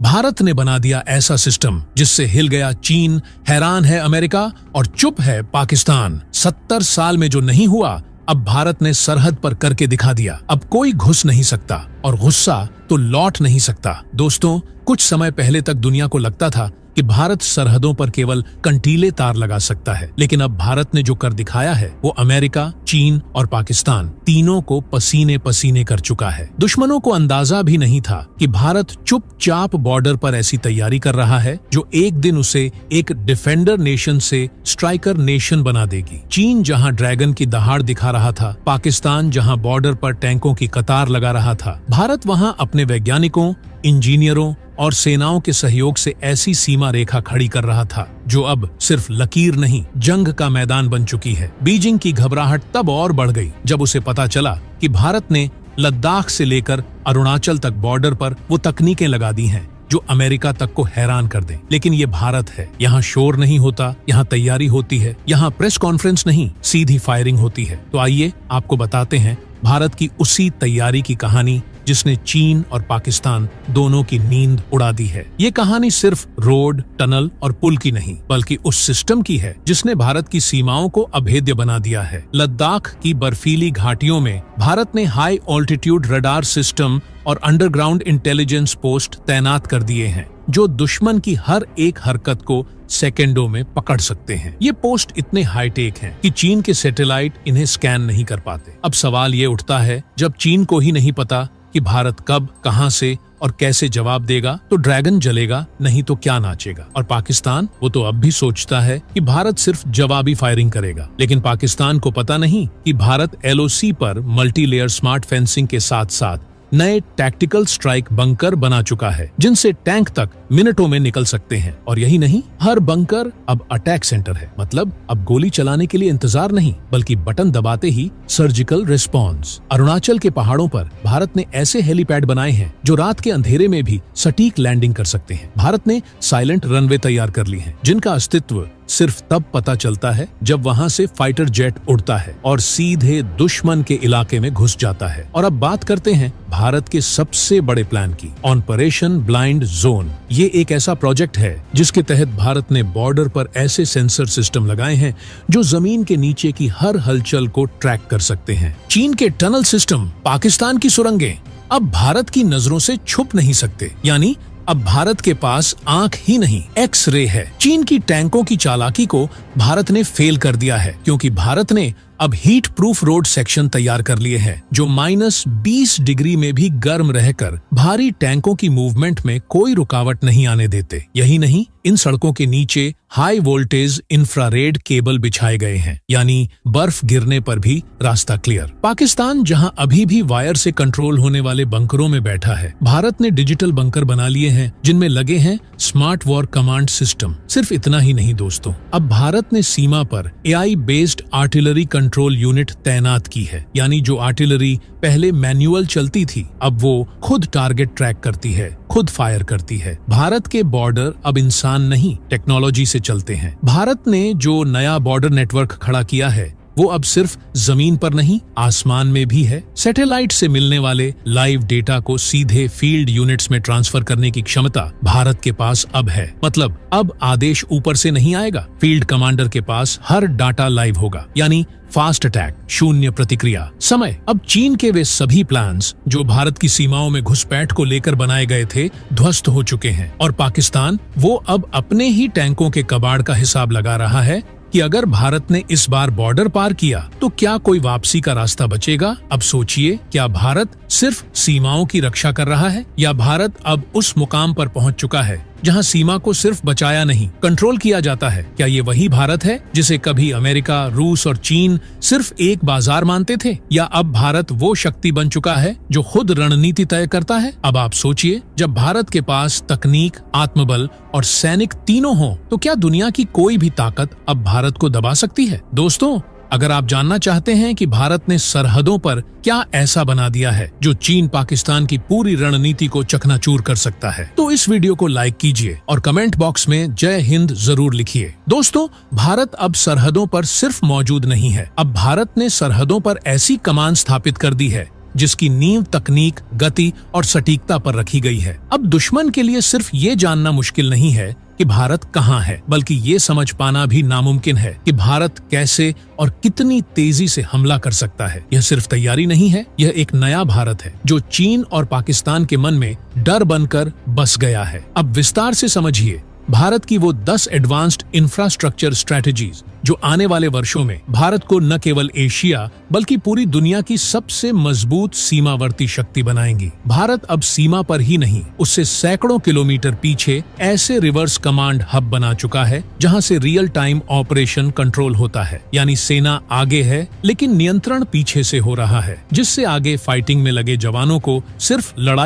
भारत ने बना दिया ऐसा सिस्टम जिससे हिल गया चीन, हैरान है अमेरिका और चुप है पाकिस्तान। 70 साल में जो नहीं हुआ, अब भारत ने सरहद पर करके दिखा दिया। अब कोई घुस नहीं सकता और गुस्सा तो लौट नहीं सकता। दोस्तों, कुछ समय पहले तक दुनिया को लगता था कि भारत सरहदों पर केवल कंटीले तार लगा सकता है, लेकिन अब भारत ने जो कर दिखाया है वो अमेरिका, चीन और पाकिस्तान तीनों को पसीने पसीने कर चुका है। दुश्मनों को अंदाजा भी नहीं था कि भारत चुपचाप बॉर्डर पर ऐसी तैयारी कर रहा है जो एक दिन उसे एक डिफेंडर नेशन से स्ट्राइकर नेशन बना देगी। चीन जहां ड्रैगन की दहाड़ दिखा रहा था, पाकिस्तान जहां बॉर्डर पर टैंकों की कतार लगा रहा था, भारत वहां अपने वैज्ञानिकों, इंजीनियरों और सेनाओं के सहयोग से ऐसी सीमा रेखा खड़ी कर रहा था जो अब सिर्फ लकीर नहीं, जंग का मैदान बन चुकी है। बीजिंग की घबराहट तब और बढ़ गई जब उसे पता चला कि भारत ने लद्दाख से लेकर अरुणाचल तक बॉर्डर पर वो तकनीकें लगा दी हैं जो अमेरिका तक को हैरान कर दें। लेकिन ये भारत है, यहाँ शोर नहीं होता, यहाँ तैयारी होती है, यहाँ प्रेस कॉन्फ्रेंस नहीं, सीधी फायरिंग होती है। तो आइए आपको बताते हैं भारत की उसी तैयारी की कहानी जिसने चीन और पाकिस्तान दोनों की नींद उड़ा दी है। ये कहानी सिर्फ रोड, टनल और पुल की नहीं, बल्कि उस सिस्टम की है जिसने भारत की सीमाओं को अभेद्य बना दिया है। लद्दाख की बर्फीली घाटियों में भारत ने हाई ऑल्टीट्यूड रडार सिस्टम और अंडरग्राउंड इंटेलिजेंस पोस्ट तैनात कर दिए हैं जो दुश्मन की हर एक हरकत को सेकेंडों में पकड़ सकते हैं। ये पोस्ट इतने हाईटेक हैं कि चीन के सैटेलाइट इन्हें स्कैन नहीं कर पाते। अब सवाल ये उठता है, जब चीन को ही नहीं पता कि भारत कब, कहां से और कैसे जवाब देगा, तो ड्रैगन जलेगा, नहीं तो क्या नाचेगा। और पाकिस्तान, वो तो अब भी सोचता है कि भारत सिर्फ जवाबी फायरिंग करेगा, लेकिन पाकिस्तान को पता नहीं कि भारत LOC पर मल्टी लेयर स्मार्ट फेंसिंग के साथ साथ नए टैक्टिकल स्ट्राइक बंकर बना चुका है जिनसे टैंक तक मिनटों में निकल सकते हैं। और यही नहीं, हर बंकर अब अटैक सेंटर है। मतलब अब गोली चलाने के लिए इंतजार नहीं, बल्कि बटन दबाते ही सर्जिकल रिस्पॉन्स। अरुणाचल के पहाड़ों पर भारत ने ऐसे हेलीपैड बनाए हैं जो रात के अंधेरे में भी सटीक लैंडिंग कर सकते हैं। भारत ने साइलेंट रनवे तैयार कर ली हैं जिनका अस्तित्व सिर्फ तब पता चलता है जब वहां से फाइटर जेट उड़ता है और सीधे दुश्मन के इलाके में घुस जाता है। और अब बात करते हैं भारत के सबसे बड़े प्लान की, ऑपरेशन ब्लाइंड जोन। ये एक ऐसा प्रोजेक्ट है जिसके तहत भारत ने बॉर्डर पर ऐसे सेंसर सिस्टम लगाए हैं जो जमीन के नीचे की हर हलचल को ट्रैक कर सकते हैं। चीन के टनल सिस्टम, पाकिस्तान की सुरंगें अब भारत की नजरों से छुप नहीं सकते। यानी अब भारत के पास आंख ही नहीं, एक्स-रे है। चीन की टैंकों की चालाकी को भारत ने फेल कर दिया है क्योंकि भारत ने अब हीट प्रूफ रोड सेक्शन तैयार कर लिए हैं जो -20 डिग्री में भी गर्म रहकर भारी टैंकों की मूवमेंट में कोई रुकावट नहीं आने देते। यही नहीं, इन सड़कों के नीचे हाई वोल्टेज इंफ्रारेड केबल बिछाए गए हैं, यानी बर्फ गिरने पर भी रास्ता क्लियर। पाकिस्तान जहां अभी भी वायर से कंट्रोल होने वाले बंकरों में बैठा है, भारत ने डिजिटल बंकर बना लिए हैं जिनमें लगे हैं स्मार्ट वॉर कमांड सिस्टम। सिर्फ इतना ही नहीं दोस्तों, अब भारत ने सीमा पर AI based artillery control unit तैनात की है। यानी जो आर्टिलरी पहले मैन्युअल चलती थी, अब वो खुद टारगेट ट्रैक करती है, खुद फायर करती है। भारत के बॉर्डर अब इंसान नहीं, टेक्नोलॉजी से चलते हैं। भारत ने जो नया बॉर्डर नेटवर्क खड़ा किया है वो अब सिर्फ जमीन पर नहीं, आसमान में भी है। सैटेलाइट से मिलने वाले लाइव डेटा को सीधे फील्ड यूनिट्स में ट्रांसफर करने की क्षमता भारत के पास अब है। मतलब अब आदेश ऊपर से नहीं आएगा, फील्ड कमांडर के पास हर डाटा लाइव होगा। यानी फास्ट अटैक, शून्य प्रतिक्रिया समय। अब चीन के वे सभी प्लान्स जो भारत की सीमाओं में घुसपैठ को लेकर बनाए गए थे, ध्वस्त हो चुके हैं। और पाकिस्तान, वो अब अपने ही टैंकों के कबाड़ का हिसाब लगा रहा है कि अगर भारत ने इस बार बॉर्डर पार किया तो क्या कोई वापसी का रास्ता बचेगा। अब सोचिए, क्या भारत सिर्फ सीमाओं की रक्षा कर रहा है या भारत अब उस मुकाम पर पहुंच चुका है जहां सीमा को सिर्फ बचाया नहीं, कंट्रोल किया जाता है। क्या ये वही भारत है जिसे कभी अमेरिका, रूस और चीन सिर्फ एक बाजार मानते थे, या अब भारत वो शक्ति बन चुका है जो खुद रणनीति तय करता है। अब आप सोचिए, जब भारत के पास तकनीक, आत्मबल और सैनिक तीनों हों, तो क्या दुनिया की कोई भी ताकत अब भारत को दबा सकती है। दोस्तों, अगर आप जानना चाहते हैं कि भारत ने सरहदों पर क्या ऐसा बना दिया है जो चीन पाकिस्तान की पूरी रणनीति को चकनाचूर कर सकता है, तो इस वीडियो को लाइक कीजिए और कमेंट बॉक्स में जय हिंद जरूर लिखिए। दोस्तों, भारत अब सरहदों पर सिर्फ मौजूद नहीं है, अब भारत ने सरहदों पर ऐसी कमान स्थापित कर दी है जिसकी नींव तकनीक, गति और सटीकता पर रखी गई है। अब दुश्मन के लिए सिर्फ ये जानना मुश्किल नहीं है कि भारत कहाँ है, बल्कि ये समझ पाना भी नामुमकिन है कि भारत कैसे और कितनी तेजी से हमला कर सकता है। यह सिर्फ तैयारी नहीं है, यह एक नया भारत है जो चीन और पाकिस्तान के मन में डर बनकर बस गया है। अब विस्तार से समझिए भारत की वो 10 एडवांस्ड इंफ्रास्ट्रक्चर स्ट्रेटजीज जो आने वाले वर्षों में भारत को न केवल एशिया बल्कि पूरी दुनिया की सबसे मजबूत सीमावर्ती शक्ति बनाएंगी। भारत अब सीमा पर ही नहीं, उससे सैकड़ों किलोमीटर पीछे ऐसे रिवर्स कमांड हब बना चुका है जहां से रियल टाइम ऑपरेशन कंट्रोल होता है। यानी सेना आगे है लेकिन नियंत्रण पीछे से हो रहा है, जिससे आगे फाइटिंग में लगे जवानों को सिर्फ लड़ाई